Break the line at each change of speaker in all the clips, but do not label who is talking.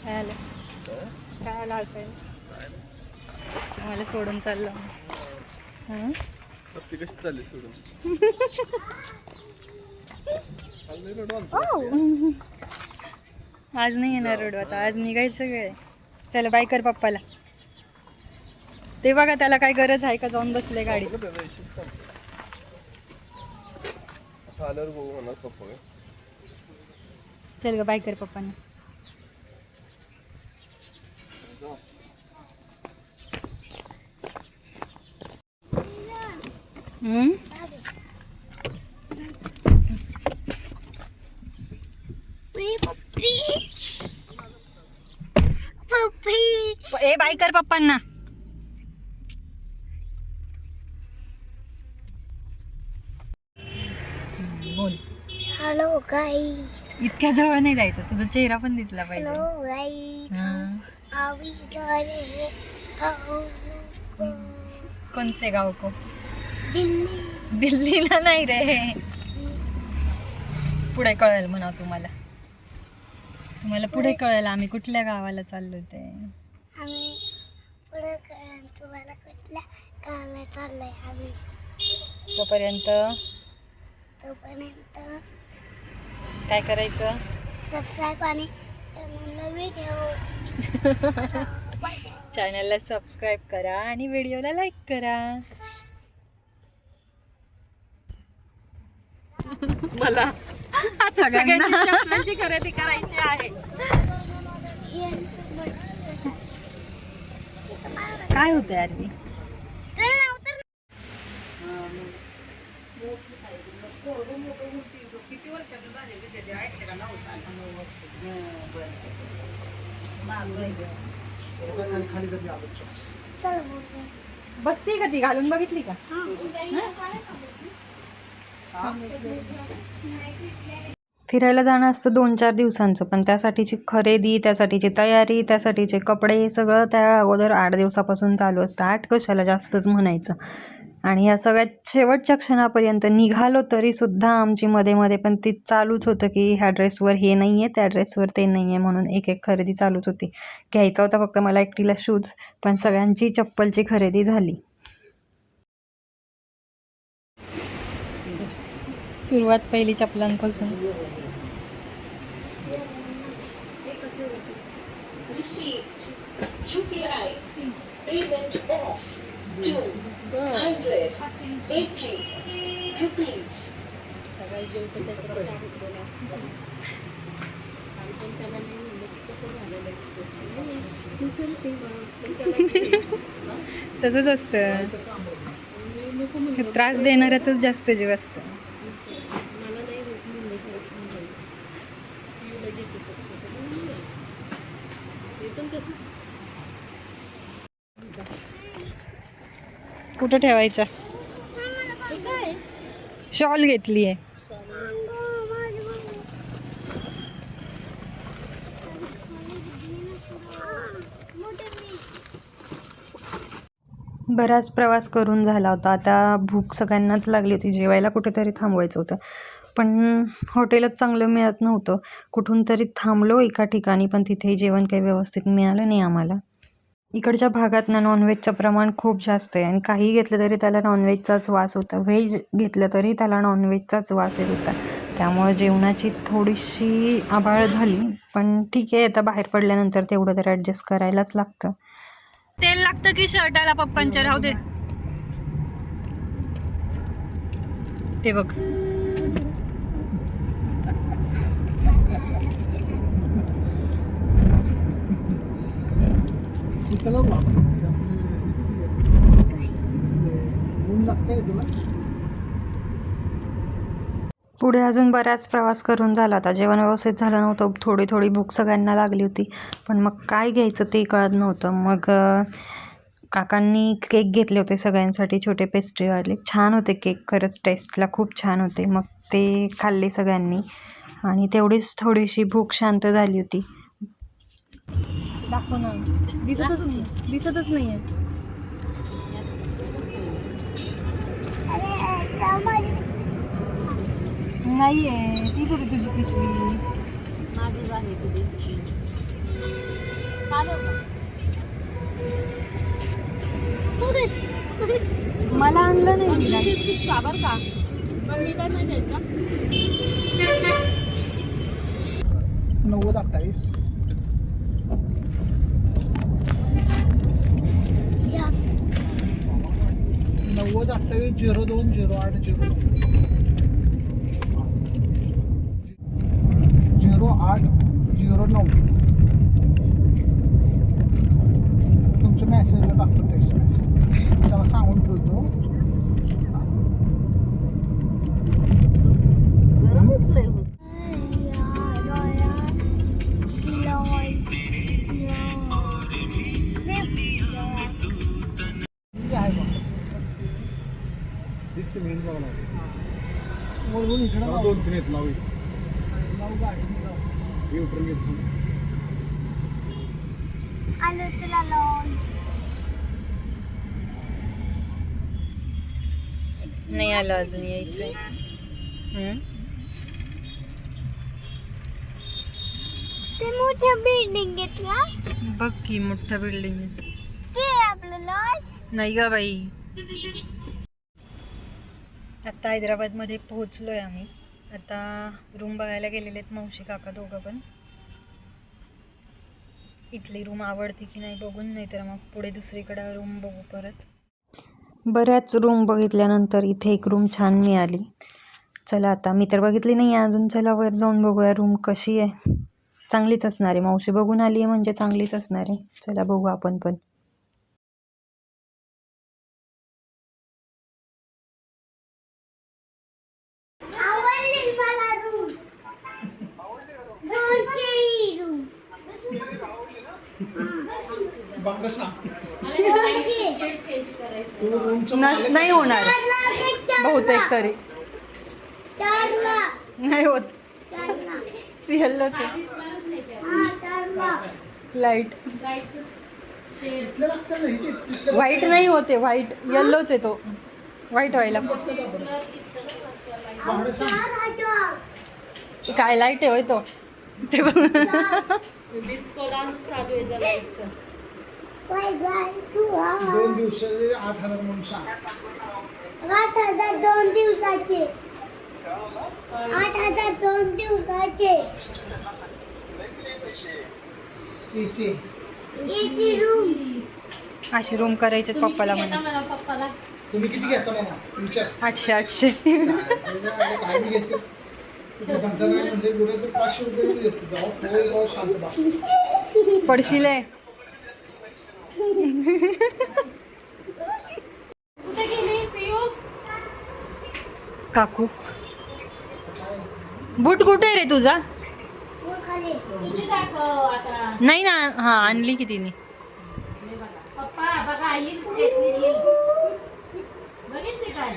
काय आलं काय आलं असेल मला सोडून चाललं.
ती कशी चालली सोडून?
आज नाही येणार रोड आता, आज निघायचं वेळ. चला बाय कर पप्पाला. ते बघा त्याला काय गरज आहे का, जाऊन बसले गाडी. चल ग बाय कर पप्पांना. ए बाय कर पप्पांना. बोल.
हॅलो गाईस.
इतक्या जवळ नाही जायचं, तुझा चेहरा पण दिसला पाहिजे.
हॅलो गाईस. आवी गाणे गाओ.
कोणसे गाव को?
दिल्ली.
दिल्लीला नाही रे, पुढे कळेल म्हणा तुम्हाला. तुम्हाला पुढे कळेल आम्ही कुठल्या गावाला चाललो ते.
आम्ही पुढे कळेल तुम्हाला कुठल्या गावाला चाललोय आम्ही.
तोपर्यंत काय करायचं?
सबस्क्राईब आणि चॅनलला व्हिडिओ
चॅनलला सबस्क्राईब करा आणि व्हिडिओला लाईक करा.
मला सगळ्यांना चपलांची खरेदी करायची आहे.
काय होतं यार मी बसती का ती, घालून बघितली का? फिरायला जाणं असतं 2-4 दिवसांचं, पण त्यासाठीची खरेदी, त्यासाठीची तयारी, त्यासाठीचे कपडे, हे सगळं त्या अगोदर 8 दिवसापासून चालू असतं. 8 कशाला, जास्तच म्हणायचं. आणि या सगळ्यात शेवटच्या क्षणापर्यंत निघालो तरीसुद्धा आमची मध्ये मध्ये पण ती चालूच होतं की ह्या ड्रेसवर हे नाही आहे, त्या ड्रेसवर ते नाही आहे, म्हणून एक खरेदी चालूच होती. घ्यायचा होता फक्त मला एकटीला शूज, पण सगळ्यांची चप्पलची खरेदी झाली. सुरुवात पहिली चपलांपासून.
सगळ्या जेवतो त्याच्यावर
तसंच असतं, त्रास देणाऱ्यातच जास्त जीव असतं. कुठं ठेवायचा? शॉल घेतली आहे. बराच प्रवास करून झाला होता. आता भूक सगळ्यांनाच लागली होती, जेवायला कुठेतरी थांबवायचं होतं, पण हॉटेलच चांगलं मिळत नव्हतं. कुठून तरी थांबलो एका ठिकाणी, पण तिथेही जेवण काही व्यवस्थित मिळालं नाही आम्हाला. इकडच्या भागात ना नॉनव्हेजचं प्रमाण खूप जास्त आहे, आणि काही घेतलं तरी त्याला नॉनव्हेजचाच वास होता. व्हेज घेतलं तरी त्याला नॉनव्हेजचाच वास येत होता. त्यामुळे जेवणाची थोडीशी आबाळ झाली, पण ठीक आहे, आता बाहेर पडल्यानंतर तेवढं तर ॲडजस्ट करायलाच लागतं.
तेल लागतं की शर्टाला पप्पांच्या? राहू दे.
ते बघ, पुढे अजून बराच प्रवास करून झाला होता. जेवण व्यवस्थित झालं नव्हतं, थोडी थोडी भूक सगळ्यांना लागली होती, पण मग काय घ्यायचं ते कळत नव्हतं. मग काकांनी केक घेतले होते सगळ्यांसाठी, छोटे पेस्ट्रीवाले. छान होते केक, खरंच टेस्टला खूप छान होते. मग ते खाल्ले सगळ्यांनी, आणि तेवढीच थोडीशी भूक शांत झाली होती.
दाखव ना, दिसतच नाही आहे.
नाही आहे, तीच होती तुझी पिशवी.
माझीच आहे तुझी.
मला आणलं नाही.
साबर का मी काय नाही
90-28.
यस
90-28-02-08-09 तुमच्या मेसेजला टाकतो टेक्स्ट मेसेज त्याला सांगून ठेवतो.
गरमच लय होत.
वळवून इकडं लाव.
2-3 आहेत लावी
लाव गाडी.
उतरून घेतो.
आलो चला लॉन्च.
नाही आलं अजून, यायचंय.
ते मोठ्या बिल्डिंग घेतला
बघ की मोठ्या बिल्डिंग आहे.
ते आपलं लॉन्च.
नाही ग बाई. आता हैदराबादमध्ये पोहोचलोय आम्ही. आता रूम बघायला गेलेले आहेत मावशी काका दोघं पण. इथली रूम आवडती की नाही बघून, नाही तर मग पुढे दुसरीकडे रूम बघू परत. बऱ्याच रूम बघितल्यानंतर इथे एक रूम छान मिळाली. चला आता, मी तर बघितली नाही अजून. चला वर जाऊन बघूया रूम कशी आहे. चांगलीच असणार आहे, मावशी बघून आली आहे म्हणजे चांगलीच असणार आहे. चला बघू आपण पण.
आवडली मला रूम. दोनची रूम.
बंग सांग.
नाही होणार बहुतेक तरी.
4 ला.
नाही होत.
4 ला.
येल्लोच
हा 4 ला.
लाईट
तिथलं लागतं नाही ते तिथलं
व्हाईट नाही होते, व्हाईट येल्लोच आहे तो. व्हाईट व्हायला
भाडं सांग.
4,000.
काय लाईट आहे होय तो. ते बघ.
डिस्को डान्स चालू आहे त्या लाईटचं.
Why God to
2 दिवसाचे 8,000 म्हणून सांग.
8,000 2 दिवसाचे. 8,000 2 दिवसाचे.
AC.
AC room.
अशी रूम करायचे पप्पाला म्हणा.
मला पप्पाला
तुम्ही किती घेता मला विचार.
800
काय मी घेते दुकानदार नाही म्हणजे गुरु तर 500 रुपये घेतो. जाऊ शांत बा.
पडशील आहे.
कुठे गेली पिऊ?
काकू बूट कुठे आहे रे तुझा?
वर खाली.
तुझी दाखव आता.
नाही ना, हा आणली की तिने.
पप्पा बघा हिल्स घेतली. बघितली काय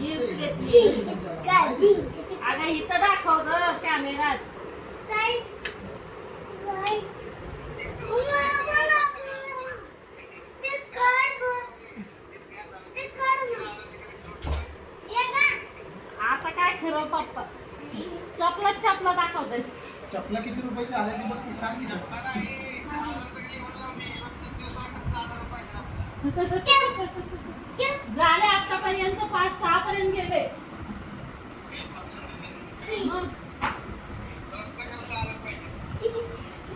हिल्स घेतली.
काय जी.
अगं इथं दाखव ग कॅमेरात.
साईड. साईड. मला ते काढ गं. ते काढ गं. ये का?
आता काय खरं पप्पा चपला दाखवते.
चपला किती रुपयाची आल्या ती बघ की सांग की जरा.
झाले आतापर्यंत 5-6 पर्यंत गेले. मग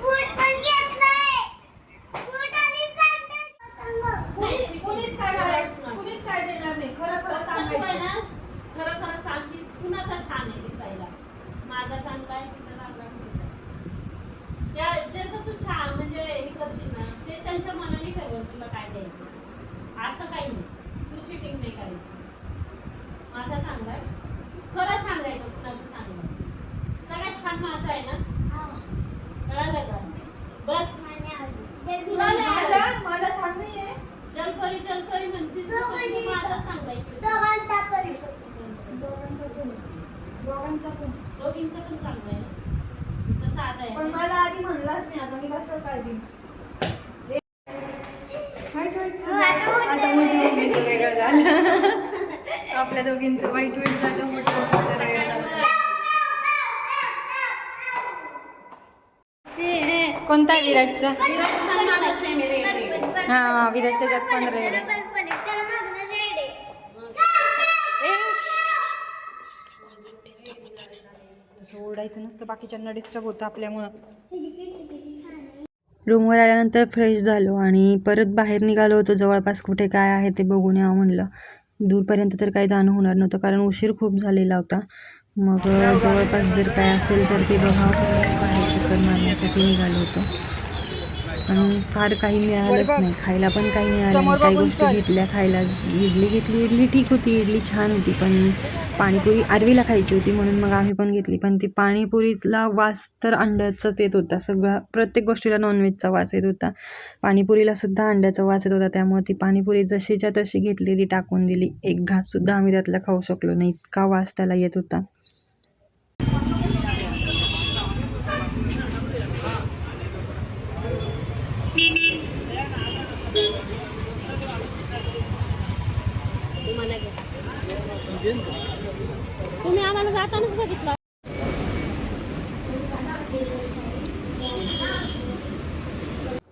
बूट पण घेतलाय. बूट आणि सॅन्डल.
कुणीच काय देणार नाही. खरं सांगायचं. खरं सांगतीस कुणाचा छान आहे दिसायला. माझा चांगला आहे की त्याला आपला ज्याचं तू छान म्हणजे हे करशील ना ते त्यांच्या मनाने ठरवल तुला काय द्यायचं. असं काही नाही. तू चिटिंग नाही करायची. माझा चांगला आहे. खरं सांगायचं कुणाचं चांगलं आहे. सगळ्यात छान माझं आहे ना. कळालं का? बघ तुला नाही आलं.
माझा छान नाही आहे.
जलपरी म्हणतीस माझा चांगला आहे.
दोघांचा पण.
दोघींचं पण चांगलं आहे ना. तिचं साधं आहे.
पण मला आधी म्हणलाच नाही. आता मी कशाला काय देईन.
आता मोठं वेगळं झालं. आपल्या दोघींचं वाईट झालं, मोठं वेगळं झालं. कोणता विराजचा
विराजचा माझा सेम रेड रेड.
हां विराजच्या ह्याच्यात पण रेड आहे. तसं ओरडायचं नसतं, बाकीच्यांना डिस्टर्ब होतं आपल्यामुळं. रूमवर आल्यानंतर फ्रेश झालो आणि परत बाहेर निघालो होतो. जवळपास कुठे काय आहे ते बघून यावं म्हणलं. दूरपर्यंत तर काही जाणं होणार नव्हतं कारण उशीर खूप झालेला होता. मग जवळपास जर काय असेल तर ते बघावं, बाहेर चक्कर मारण्यासाठी निघालो होतो. पण फार काही मिळालंच नाही, खायला पण काही मिळालं नाही. काही गोष्टी घेतल्या खायला. इडली घेतली, इडली ठीक होती, इडली छान होती. पण पाणीपुरी आरवीला खायची होती म्हणून मग आम्ही पण घेतली. पण ती पाणीपुरीला वास तर अंड्याचाच येत होता. सगळा प्रत्येक गोष्टीला नॉनव्हेजचा वास येत होता. पाणीपुरीला सुद्धा अंड्याचा वास येत होता. त्यामुळे ती पाणीपुरी जशीच्या तशी घेतलेली, टाकून दिली. एक घाससुद्धा आम्ही त्यातला खाऊ शकलो नाही, इतका वास त्याला येत होता.
तुम्ही आम्हाला जातानाच बघितलं.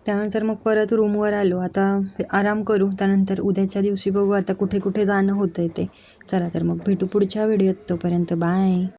त्यानंतर मग परत रूमवर आलो. आता आराम करू, त्यानंतर उद्याच्या दिवशी बघू आता कुठे कुठे जाणं होतं आहे ते. चला तर मग भेटू पुढच्या व्हिडिओत. तोपर्यंत बाय.